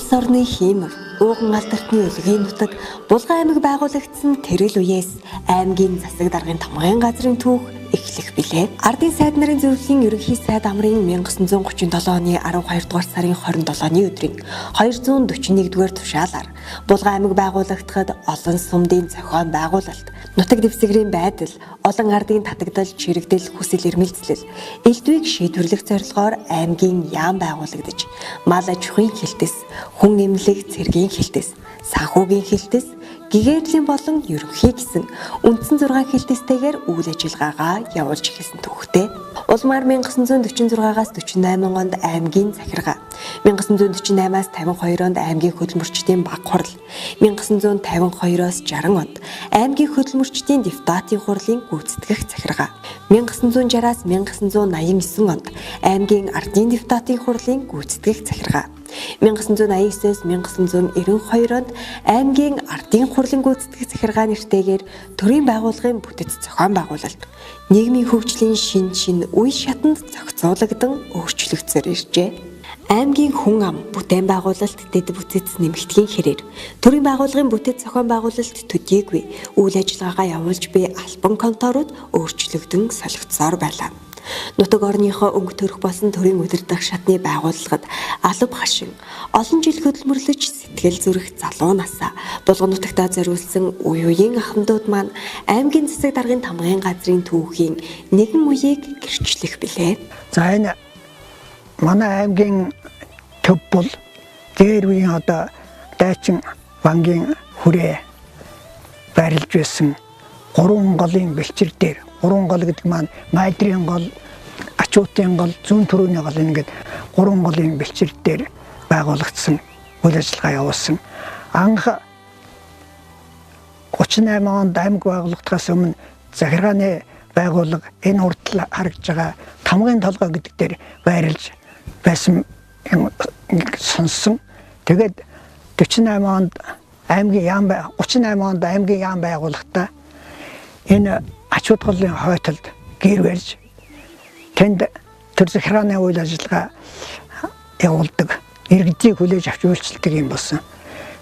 Улс орны хиймэл, ууган алдартны өлгийн нутаг, Булган аймаг байгуулагдсан тэрэл үеэс аймгийн засаг даргын тамгын газрын түүх эхлэх билээ. Ардын сайд нарын зөвлөлийн ерөнхий сайд амрын 1937 оны 12 дугаар сарын 27-ны өдрийн 241-р тушаалаар Булган аймаг байгуулагдахад олон сумдын зохион байгуулалт, нутаг дэвсгэрийн байдал, олон ардын татагдал, чирэгдэл, хүсэл эрмэлзлэл, элдвийг шийдвэрлэх зорилгоор аймгийн яам байгуулагдаж, мал аж ахуйн хилтэс, хүн эмнэлэг цэргийн хилтэс, санхүүгийн хилтэс, гэгэрлийн болон ерөнхий гэсэн үндсэн 6 хилтэстэйгээр үйл ажиллагаагаа явуулж эхэлсэн түүхтэй. Улмаар 1946-аас 48 онд аймгийн захиргаа, 1948-аас 52 онд аймгийн хөдөлмөрчдийн баг хурал, 1952-оос 60 онд аймгийн хөдөлмөрчдийн депутатын хурлын гүйцэтгэх захиргаа, 1960-аас 1989 онд аймгийн ардын депутатын хурлын гүйцэтгэх захиргаа, 1989-с 1992 онд аймгийн ардын хурлын гүйцэтгэх захиргаа нэртэйгээр төрийн байгууллагын бүтэц зохион байгуулалт, нийгмийн хөгжлийн шин үе шатанд зохицуулагдсан өөрчлөгдсөөр иржээ. Аймгийн хүн ам бүтээн байгуулалт дэд бүтэц нэмэгдэхийн хэрээр төрийн байгууллагын бүтэц зохион байгуулалт төдийгүй үйл ажиллагаагаа явуулж буй албан конторууд өөрчлөгдөн солигдсоор байлаа. Нутаг орныхоо өнгө төрөх болсон төрийн удирдах шатны байгууллагад алба хашин олон жил хөдөлмөрлөж сэтгэл зүрэх залуу насаа Булган нутагтаа зориулсан үеийн ахмадууд маань аймгийн засаг даргын тамгын газрын түүхийн нэгэн үеийг гэрчлэх билээ. За энэ манай аймгийн төв бол дээр үеийн одоо дайчин бангийн хүрээ байрлаж байсан 3 голын бэлчир дээр 3 гол гэдэг маань майдрын гол, ачуутын гол, зүүн төрөний гол ингээд 3 голын бэлчир дээр байгуулагдсан үйл ажиллагаа явуулсан. Анх 38 онд аймаг байгуулагдахаас өмнө захиргааны байгууллага энэ урдл харагдж байгаа тамгын толгой гэдэг дээр байрлаж байсан сонссон. Тэгээд 38 онд аймгийн яам 38 онд аймгийн яам байгуулахдаа энэ ачууд голын хойтолд гэр барьж тэнд төр захиргааны үйл ажиллагаа явуулдаг, иргэдийг хүлээж авч үйлчлдэг юм болсон.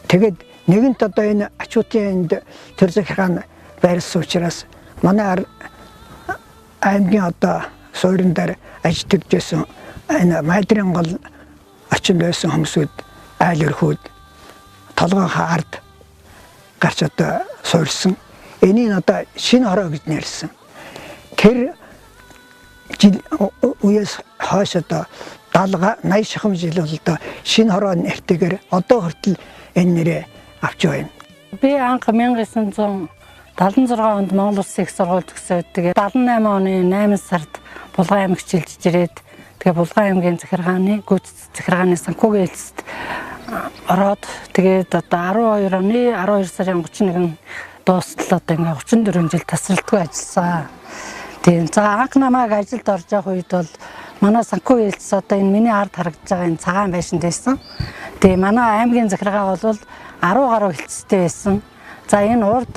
Тэгээд нэгэнт одоо энэ ачуудын төр захиргааны байрлсан учраас манай аймгийн одоо суурин дээр ажиллаж байсан энэ майдрын гол очинд байсан хүмүүсүүд айл өрхүүд толгойнхаа ард гарч одоо суурьсан. Энийг одоо шинэ хороо гэж нэрлсэн. Тэр жил үеэс хойш одоо 70-80 шахам жил бол одоо шинэ хороо нэртэйгээр одоо хүртэл энэ нэрээ авч байна. Би анх 1976 онд Монгол Улсын их сургууль төгсөөд тэгээ 78 оны 8 сард Булган аймагт шилжиж ирээд тэгээ Булган аймгийн захиргааны гүйцэтгэх захиргааны санхүүгийн хэлтсэд ороод тэгээд одоо 12 оны 12 сарын 31 дуустал одоо ингээ 34 жил тасралтгүй ажилласан. Тийм. За анх намайг ажилд орж явах үед бол манай санхүү хэлтс одоо энэ миний ард харагдаж байгаа энэ цагаан байшинд байсан. Тэгээ манай аймгийн захиргаа бол 10 гаруй хэлтстэй байсан. За энэ урд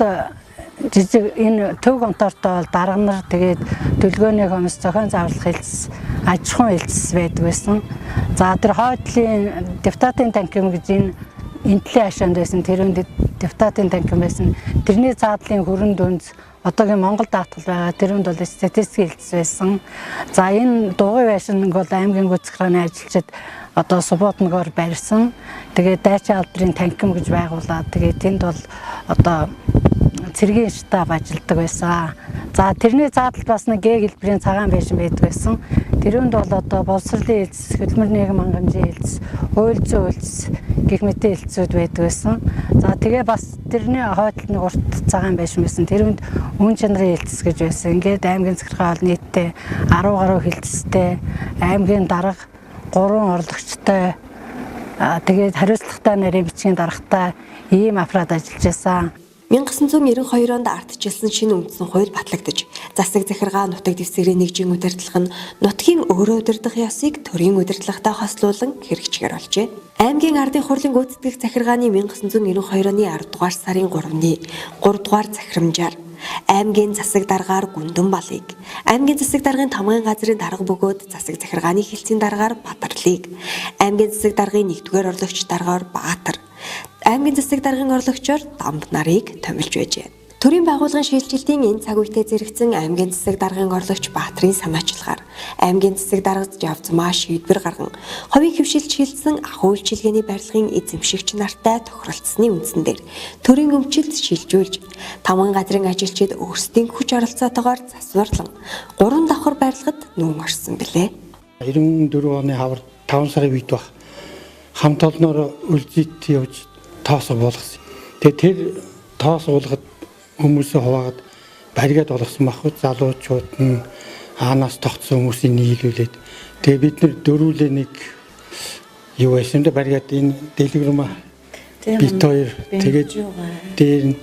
жижиг энэ төв контортой бол дарга нар тэгээд төлгөөний хүмүүс зохион зааварлах хэлтс, аж ахуйн хэлтс байдаг байсан. За тэр хойдлын депутатын танхим гэж энэ энтлийн хашаанд байсан тэрүүнд депутатын танхим байсан. Тэрний цаадлын хөрөн дүнз одоогийн Монгол даатгал байгаа тэрүүнд бол статистик хэлтс байсан. За энэ дугуй байшин бол аймгийн гүйцэтгэхраны ажилчид одоо субботногоор барьсан. Тэгээд дайчин алдрын танхим гэж байгуулад тэгээд тэнд бол одоо цэргийн штаб ажилладаг байсан. За тэрний заадал бас нэг Г хэлбэрийн цагаан байшин байдаг байсан. Тэрүүнд бол одоо боловсролын хэлтс, хөдөлмөр нийгэм хангамжийн хэлтс, хууль зүйн хэлтс гэх мэт хэлтсүүд байдаг байсан. За тэгээ бас тэрний хойдолд нэг урт цагаан байшин байсан. Тэрүүнд үн чанарын хэлтс гэж байсан. Ингээд аймгийн захиргаа бол нийтдээ 10 гаруй хэлтстэй, аймгийн дарга 3 орлогчтой, тэгээд хариуцлагатай нарийн бичгийн даргатай ийм аппарат ажиллаж байсан. 1992 онд ардчилсан шинэ үндсэн хууль батлагдаж, засаг захиргаа нутаг дэвсгэрийн нэгжийн удирдлага нь нутгийн өөрөө удирдах ёсыг төрийн удирдлагатай хослуулан хэрэгжихэр болжээ. Аймгийн ардын хурлын гүйцэтгэх захиргааны 1992 оны 10 дугаар сарын 3-ны 3 дугаар захирамжаар аймгийн засаг даргаар Гүндэн балыг, аймгийн засаг даргын Тамгын газрын дарга бөгөөд засаг захиргааны хэлтсийн даргаар Бадарлыг, аймгийн засаг даргын 1-р орлогч даргаар Баатар, аймгийн засаг даргын орлогчоор Дамб нарыг томилж байжээ. Төрийн байгууллагын шилжилтийн энэ цаг үетэй зэрэгцэн аймгийн засаг даргын орлогч Баатрын санаачлагаар аймгийн засаг даргад явцмаа шийдвэр гарган ховийн хөвшилт шилжсэн ахуй үйлчилгээний барилгын эзэмшигч нартай тохиролцсны үндсэн дээр төрийн өмчилт шилжүүлж Тамгын газрын ажилчид өөрсдийн хүч оролцоотойгоор засварлан 3 давхар барилгад нүүн орсон билээ. 94 оны хавар 5 сарын үед баг хамт олноор үлзийт явж тоосоо болгосон. Тэгээ тэр тоос болгоод хүмүүсээ хуваагаад баригад болгосон баггүй залуучууд нь аанаас тогтсон хүмүүсийг нийлүүлээд тэгээ бид нар дөрүүлээ нэг юу байсан дээ баригад энэ дэлгэрмэ бит хоёр тэгээд дээр нь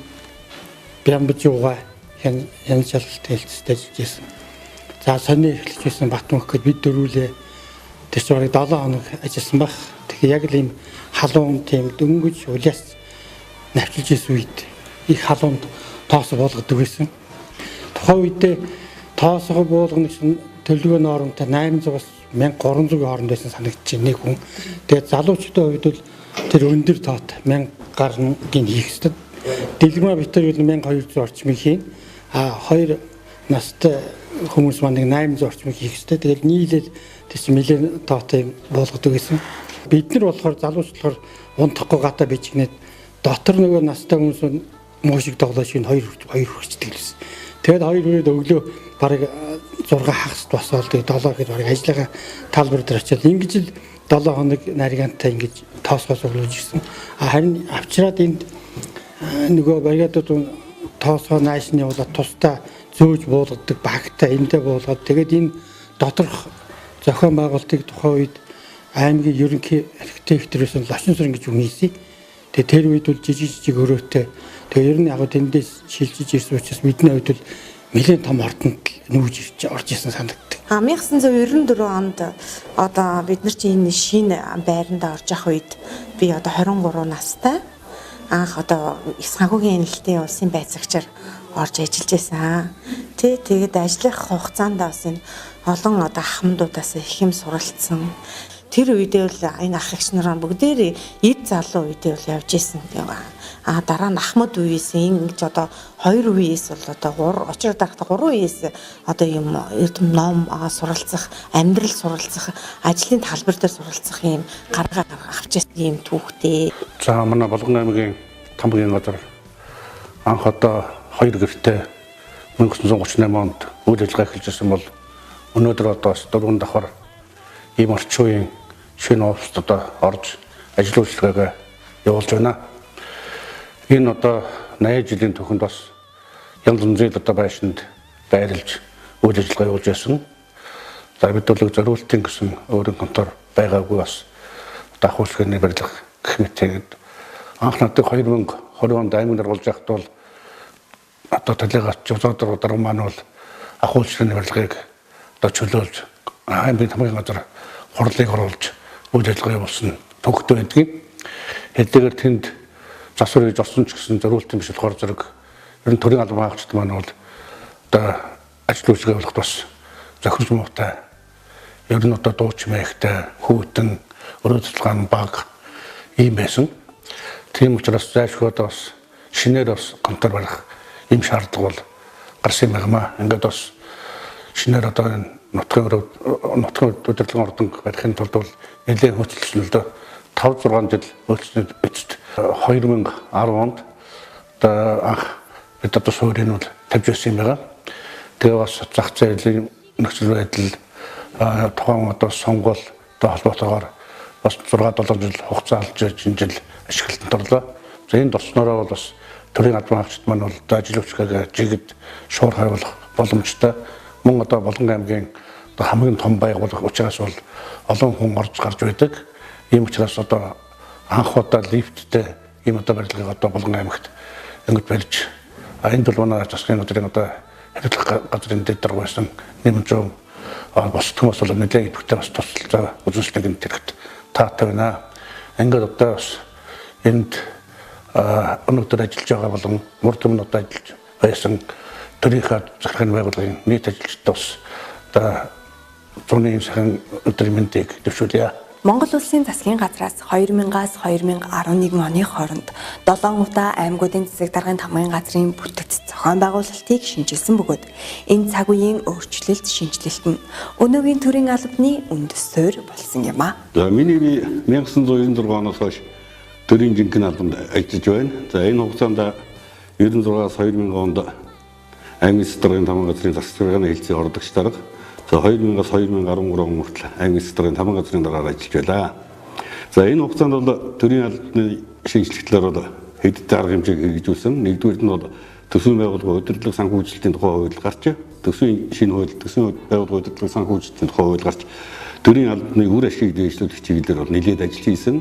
бямбжууга янз шалгалт хэлцтэй жижигсэн. За сони эхэлж байсан Батмөх гэд бид дөрүүлээ тэр чинь 7 хоног ажилласан баг. Тэгэхээр яг л ийм халуун тийм дөнгөж улаас навчилж исэн үед их халуунд тоос болгодог байсан. Тухайн үедээ тоосоо болгоно гэсэн төлөвлөгөөний оронтой 800-аас 1300-ийн хооронд байсан санагдчих нэг хүн. Тэгээд залуучуудын хувьд бол тэр өндөр тоот 1000 гарныг хийх ёстой. Дэлгэрмэ битэр бол 1200 орчмыг хийн. А 2 настай хүмүүс маань 800 орчмыг хийх ёстой. Тэгээд нийлээд тийч нэлээд тоотой болгодог гэсэн. Бид нар болохоор залууч болохоор унтахгүй гата бичгнээд дотор нөгөө настай хүмүүс муушиг тоглож ин хоёр хүрчдэг лээс. Тэгээд хоёр хүрээд өглөө бараг 6 хагас босоод тэгээд 7 гэхэд бараг ажиллагаа талбар дээр очиад ингэж л 7 хоног наригантай ингэж тоосгоос өглөөж ирсэн. Харин авчираад энд нөгөө баригадууд тоосгоо нааш нь явуулаад тусдаа зөөж буулгадаг багтаа эндээ буулгаад тэгээд энэ доторх зохион байгуулалтыг тухайн үед аймгийн ерөнхий архитекторээс лочин сүрэн гэж үнийсэн. Тэгээд тэр үед бол жижиг өрөөтэй. Тэгээ ер нь яг тэндээс шилжиж ирсэн учраас бидний хувьд бол нэлээд том ордонд нүүж орж ирсэн санагддаг. 1994 онд одоо бид нар чинь энэ шинэ байранд орж явах үед би одоо 23 настай. Анх одоо санхүүгийн энэлтийн улсын байцаагчаар орж ажиллаж байсан. Тэгээд ажиллах хугацаанд бас энэ олон одоо ахмадуудаас их юм суралцсан. Тэр үедээ бол энэ ах эгч нар бүгдээр эд залуу үедээ бол явж исэн. Дараа нь ахмад үеэс ингэж одоо 2 үеэс бол одоо очир дарахта 3 үеэс одоо юм эрдэм ном суралцах, амьдрал суралцах, ажлын талбар дээр суралцах юм гаргаа авч ирсэн юм түүхтэй. За манай Болгон аймгийн Тамгын газар анх одоо 2 гэртээ 1938 онд үйл ажиллагаа эхэлжсэн бол өнөөдөр одоо 4 давхар ийм орчин үеийн шинэ оффист одоо орж ажил үйлчилгээгээ явуулж байна. Энэ одоо 80 жилийн түүхэнд бас янз бүрийн одоо байшинд байрлаж үйл ажиллагаа явуулж байсан. За бид бол зориултын гэсэн өөрийн контор байгаагүй бас дахь үйлчлэгээний барилга гэх мэт тэгээд анх надад 2020 онд аймаг даргуулж байхад бол одоо талигач зодор дарга маань бол ах үйлчлэгээний барилгыг одоо чөлөөлж аймгийн Тамгын газар хурлыг оруулж үйл ажиллагаа явуулсан төгтөө байдгийг. Хэдийгээр тэнд засвар хийж орсон ч гэсэн зориултын биш болохоор зэрэг ер нь төрийн албан хаагчид маань бол одоо ажил үйлчилгээ явуулахд бас зохирч муутай. Ер нь одоо дууч мэхтэй хүүтэн өрөө цэцлгаан баг ийм байсан. Тийм учраас зайлшгүй бас шинээр бас контор барих ийм шаардлага бол гарсан юм байна. Ингээд бас шинээр одоо энэ нутгийн удирдлагын ордон барихын тулд бол нэлээд хөөцөлсөн л дөө 5-6 жил хөөцөлд бичиж 2010 онд одоо анх бид одоо суурийг бол тавьж байсан юм байна. Тэгээ бас зах зээлийн нөхцөл байдал тухайн одоо сонгуультай холбоотойгоор бас 6-7 жил хугацаа алж энэ жил ашиглалтанд орлоо. За энд орсноороо бол бас төрийн албан хаагчид маань бол ажил үйлчилгээгээ жигд шуур хайруулах боломжтой. Мөн одоо Болгон аймгийн хамгийн том байгууллага учраас бол олон хүн орж гарч байдаг. Ийм учраас одоо анх удаа лифттэй ийм одоо барилгыг одоо Болгон аймагт ингэж барьж энэ бол манай засгийн газрын одоо хариуцлага газрын дэд дарга байсан нэмжин бос хүмүүс бол нэлээд идэвхтэй бас тусалцаа үзүүлэлтийг тэрэгт таатай байна. Ингээд одоо бас энд өнөөдөр ажиллаж байгаа болон мөр төмнөд ажиллаж байсан төрийнхөө захиргааны байгууллагын нийт ажилчдаа бас одоо зуны сайхан өдрийн мэндийг төвшүүлье. Монгол улсын засгийн газраас 2000-аас 2011 оны хооронд 7 удаа аймагуудын засаг даргын тамгын газрын бүтэц зохион байгуулалтыг шинжилсэн бөгөөд энэ цаг үеийн өөрчлөлт шинжилэлт нь өнөөгийн төрийн албаны үндэс суурь болсон юм а. За миний би 1996 оноос хойш төрийн жинхэнэ албанд ажиллаж байна. За энэ хугацаанд 96-аас 2000 онд аймгийн засаг даргын тамгын газрын засаг даргын хэлцээ ордогч дарга. За 2000-аас 2013 он хүртэл аймгийн засаг даргын тамгын газрын даргаар ажиллаж байлаа. За энэ хугацаанд бол төрийн албаны шинжилгэлээр бол хэдтэй арга хэмжээг хэрэгжүүлсэн. Нэгдүгээр нь бол төсвийн байгууллага удирдлага санхүүжилтийн тухай хууль гарч, төсвийн шинэ хууль, төсвийн байгууллага удирдлага санхүүжилтийн тухай хууль гарч, төрийн албаны үр ашгийг дэвшлүүлэх чиглэлээр бол нэлээд ажил хийсэн.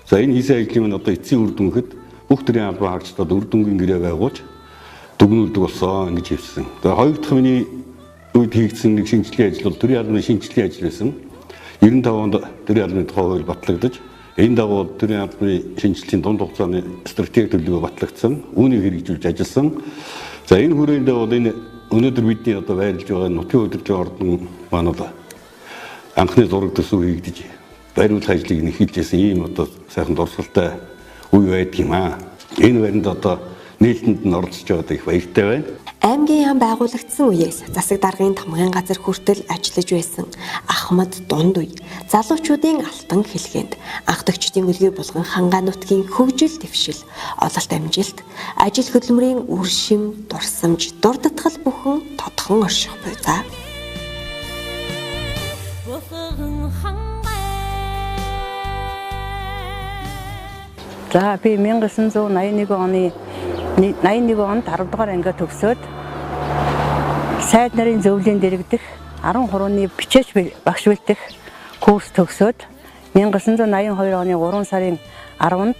За энэ хийсэн ажлын маань одоо эцсийн үр дүнхэд бүх төрийн албан хаагчдад үр дүнгийн гэрээ байгуулж дүгнүүлдэг болсон гэж хэлсэн. За хоёр дахь миний үед хийгдсэн нэг шинжилгээ ажил бол төрийн албаны шинжилгээ ажил байсан. 95 онд төрийн албаны тухай хууль батлагдаж, энэ дагуу төрийн албаны шинжилгээний дунд хугацааны стратеги төлөвлөгөө батлагдсан. Үүнийг хэрэгжүүлж ажилласан. За энэ хүрээндээ бол энэ өнөөдөр бидний одоо байрлаж байгаа нутгийн удирдлагын ордон маань бол анхны зураг төсөв хийгдэж бариулах ажлыг нэхэлжсэн ийм одоо сайхан дурсгалтай үе байдаг юм аа. Энэ байранд одоо нийлдэнд нь оролцож байгаад их баяртай байна. Аймгийн яам байгуулагдсан үеэс засаг даргын тамгын газар хүртэл ажиллаж байсан Ахмад дунд үе залуучуудын алтан хэлгээнд анхдагчдын үлгий булган хангаан нутгийн хөгжил дэвшил, ололт амжилт, ажил хөдөлмөрийн үр шим, дурсамж, дурдтгал бүхэн тодхон орших буй за. За би 1981 оны 81 онд 10 дугаар ангиа төгсөөд сайд нарын зөвлөлийн дэргэдэх 13-ны бичээч багш бэлдэх курс төгсөөд 1982 оны 3 сарын 10-нд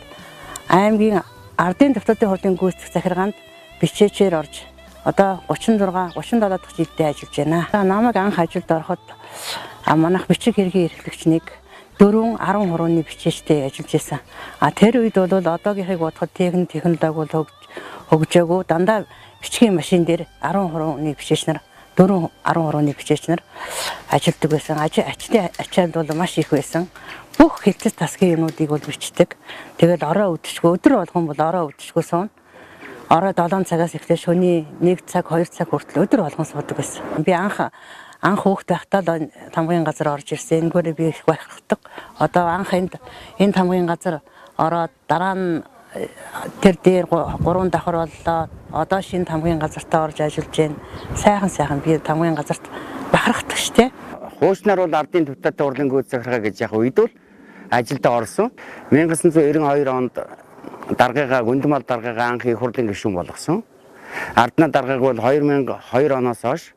аймгийн ардын давталтын хуулийн гүйцэтгэх захиргаанд бичээчээр орж одоо 37 дахь жилдээ ажиллаж байна. Намайг анх ажилд ороход манайх бичиг хэргийн эрхлэгч нэг 4-13-ны бичээчтэй ажиллаж байсан. Тэр үед бол одоогийнхыг бодоход технологи бол хөгжөөгүй дандаа бичгийн машин дээр 13-ны бичээч нар 4-13-ны бичээч нар ажилладаг байсан. Ачаалд бол маш их байсан. Бүх хэлцэл тасгийн юмнуудыг бол бичдэг. Тэгээд ороо өдөршгөө өдөр болгон бол ороо өдөршгөө суун. Ороо 7 цагаас эхлээ шөнийн 1 цаг 2 цаг хүртэл өдөр болгон суудаг байсан. Би анх хүүхэд байхдаа тамгын газар орж ирсэн. Энэгээр би их баяртай. Одоо анх энэ тамгын газар ороод дараа нь тэр дээр 3 давхар боллоо. Одоо шинэ тамгын газартаа орж ажиллаж байна. Сайхан би тамгын газарт бахархдаг штэ. Хуучнаар бол ардын төвтэй урлын гүйцэтгэх захиргаа гэж яг үед бол ажилдаа орсон. 1992 онд даргыгаа гүндмал даргыгаа анх их хурлын гишүүн болгосон. Ардны даргааг бол 2002 оноос хойш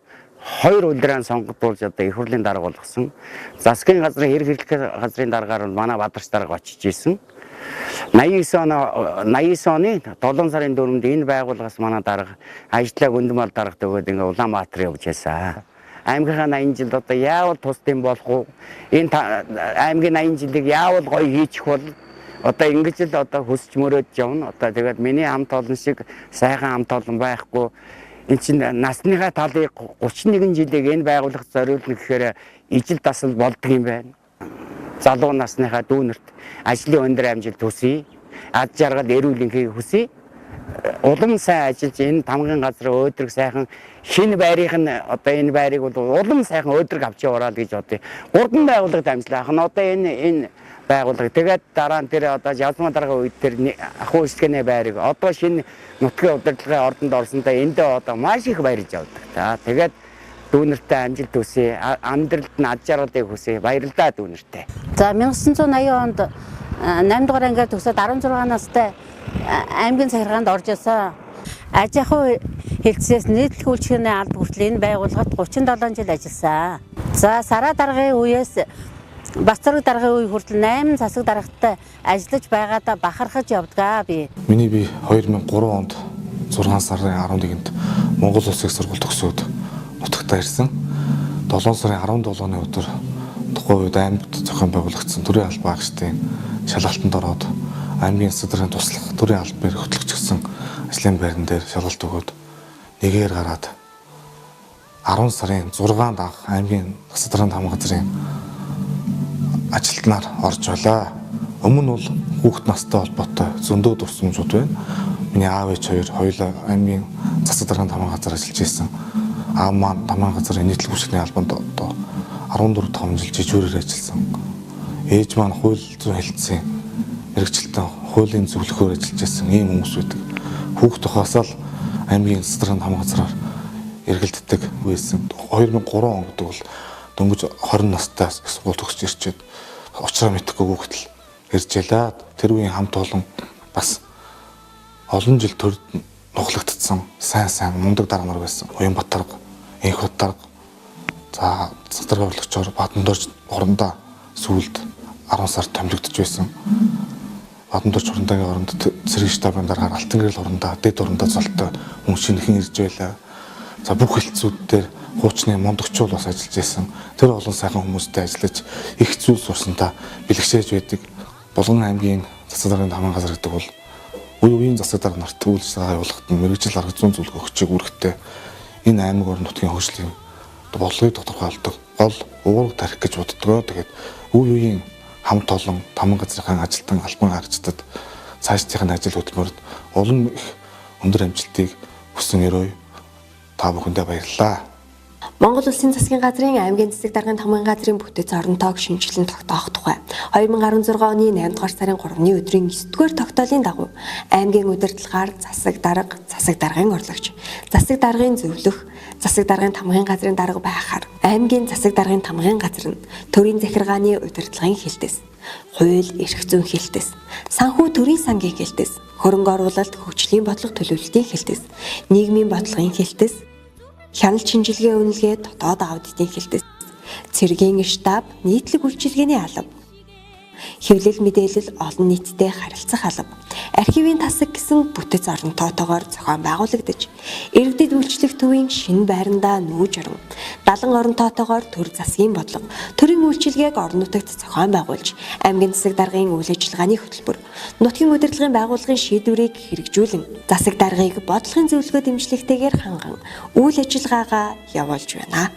2 улиран сонгогдуулж одоо их хурлын дарга болгосон. Засгийн газрын хэрэг хэрэглэх газрын даргаар бол манай Бадарч дарга очиж исэн. 89 оны 7 сарын 4-нд энэ байгууллагаас манай дарга ажлаа гүндмал даргад өгөөд ингээ Улаанбаатар явж байсан. Аймгийнхаа 80 жилд одоо яавал тусдсан болох уу? Энэ аймгийн 80 жилийг яавал гоё хийчих бол одоо ингэж л одоо хүсч мөрөөдж явна. Одоо тэгээд миний хамт олон шиг сайхан хамт олон байхгүй. Энд чинь насныхаа талыг 31 жилийг энэ байгууллагт зориулна гэхээр ижил дасал болдго юм байна. Залуу насныхаа дүүнерт ажлын өндөр амжилт хүсье. Ад жаргал эрүүл энхийг хүсье. Улам сайн ажиллаж энэ тамгын газрын өөдрөг сайхан шинэ байрыг нь одоо энэ байрыг бол улам сайхан өөдрөг авч яваарай гэж бодъё. 3 байгууллагад амжилт ахна одоо энэ байгууллага тэгээд дараа нь тэр одоо жалмаа дараагийн үед тэр ахуй хэсгэний байрыг одоо шинэ нутгийн удирдлагын ордонд орсондоо эндээ одоо маш их баярлж явдаг. За тэгээд дүүнертэй амжилт хүсье. Амьдралд нь ад жаргалыг хүсье. Баярлалаа дүүнертэй. За 1980 онд 8 дугаар ангиар төгсөөд 16 настай аймгийн захиргаанд орж ирсэн. Аж ахуй хэлтсээс нийтлэг үйлчлэгээний алба хүртэл энэ байгууллагад 37 жил ажилласан. За сараа даргын үеэс Бацараг даргын үе хүртэл 8 засаг даргатай ажиллаж байгаадаа бахархаж явдгаа би. Миний би 2003 онд 6 сарын 11-нд Монгол Улсын сургууль төгсөөд нутагтаа ирсэн. 7 сарын 17-ны өдөр тухайн үед аймагт зохион байгуулагдсан төрийн албан хаагчдын шалгалтанд ороод аймгийн засаг даргын туслах төрийн албаны хөтлөгч гэсэн ажлын байран дээр шалгалт өгөөд эгээр гараад 10 сарын 6-нд анх аймгийн засаг даргын тамга газрын ажилтнаар орж байлаа. Өмнө нь бол хүүхэд настай холбоотой зөндөө дурсамжууд байна. Миний аав ээж хоёр хоёулаа аймгийн засаг даргын тамга газар ажиллаж байсан. Аав маань тамга газрын нийтлэг үйлчлэгийн албанд одоо 14-5 жил жижүүрээр ажилласан. Ээж маань хууль зүйн хэлтсийн мэргэжилтэн хуулийн зөвлөхөөр ажиллаж байсан ийм хүмүүс байдаг. Хүүхэд тухаас л аймгийн засаг даргын тамга газраар эргэлддэг байсан. 2003 он гэдэг бол дөнгөж 20 настай сургууль төгсөж ирчээд уучраа мэдэхгүй хүүхэд л ирж ялаа. Тэр үеийн хамт олон бас олон жил төрд нухлагдсан сайн мундаг дарга нар байсан. Уянбат дарга, Энх дарга, за засаг даргын орлогчоор Бадамдорж орондоо сүүлд 10 сар томилогдож байсан. Бадамдорж орондагийн оронд цэрэг штабын дараагаар Алтан гэрэл орондоо дэд орондоо золтой хүн шинэхэн ирж байлаа. За бүх хэлтсүүд дээр хуучны мондогчул бас ажиллаж байсан. Тэр олон сайхан хүмүүстэй ажиллаж их зүйл сурсантаа бэлгшээж байдаг. Булган аймгийн засаг даргын тамга газар гэдэг бол үе үеийн засаг дарга нарт үйл ажиллагаа явуулахад мэргэжил арга зүйн зөвлөгөө өгчийг үүрэгтэй энэ аймаг орон нутгийн хөгжлийн бодлогыг тодорхойлдог гол уурга тарих гэж боддгоо. Тэгээд үе үеийн хамт олон тамга газрын ажилтан албан харьцтад цаашдын ажил хөтөлбөрт олон их өндөр амжилтыг хүсэн өрөө та бүхэндээ баярлалаа. Монгол Улсын засгийн газрын аймгийн засаг даргын тамгын газрын бүтэц оронтойг шинжилэн тогтоох тухай 2016 оны 8 дугаар сарын 3-ны өдрийн 9-р тогтоолын дагуу аймгийн удирдлагаар засаг даргын орлогч, засаг даргын зөвлөх, засаг даргын тамгын газрын дарга байхаар аймгийн засаг даргын тамгын газар нь төрийн захиргааны удирдлагын хэлтэс, хууль эрх зүйн хэлтэс, санхүү төрийн сангийн хэлтэс, хөрөнгө оруулалт хөгжлийн бодлого төлөвлөлтийн хэлтэс, нийгмийн бодлогын хэлтэс, хяналт шинжилгээ үнэлгээ дотоод аудитын хэлтэс, цэргийн штаб, нийтлэг үйлчилгээний алба, хэвлэл мэдээлэл олон нийтэд харилцах алба, архивын тасаг гэсэн бүтэц оронтоотойгоор зохион байгуулагдаж, иргэдэд үйлчлэх төвийн шинэ байрандаа нүүж орон, далан оронтоотойгоор төр засгийн бодлого, төрийн үйлчилгээг орон нутагт зохион байгуулж, аймгийн засаг даргын үйл ажиллагааны хөтөлбөр, нутгийн удирдлагын байгууллагын шийдвэрийг хэрэгжүүлэн, засаг даргыг бодлогын зөвлөгөө дэмжлэгтэйгээр ханган үйл ажиллагаагаа явуулж байна.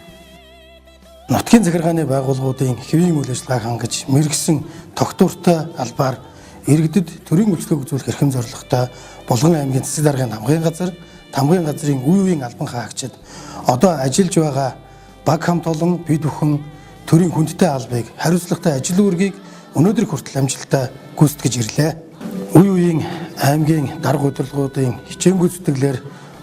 Нутгийн захиргааны байгууллагуудын хэвийн үйл ажиллагааг хангаж мэргэсэн тогтвортой албаар иргэдэд төрийн үйлчлэг үзүүлэх эрхэм зорилготой Булган аймгийн засаг даргын тамгын газрын үе үеийн албан хаагчид одоо ажиллаж байгаа баг хамт олон бид бүхэн төрийн хүндтэй албыг хариуцлагатай ажил үүргийг өнөөдөр хүртэл амжилттай гүйцэтгэж ирлээ. Үе үеийн аймгийн дарга удирдлагуудын хичээнгүй зүтгэлээр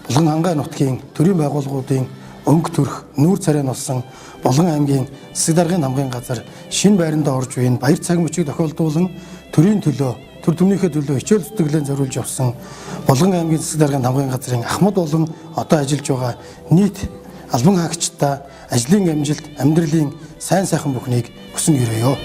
Булган хангай нутгийн төрийн байгууллагуудын өнгө төрх нүүр царай болсон Булган аймгийн засаг даргын тамгын газар шинэ байранд орж буйн баяр цаг мөчийг тохиолдуулан төрийн төлөө төр төмнийхээ төлөө хичээл зүтгэлэн зориулж явсан Булган аймгийн засаг даргын тамгын газрын ахмад болон одоо ажиллаж байгаа нийт албан хаагчдаа ажлын амжилт, амьдралын сайн сайхан бүхнийг хүсэн өрөөё.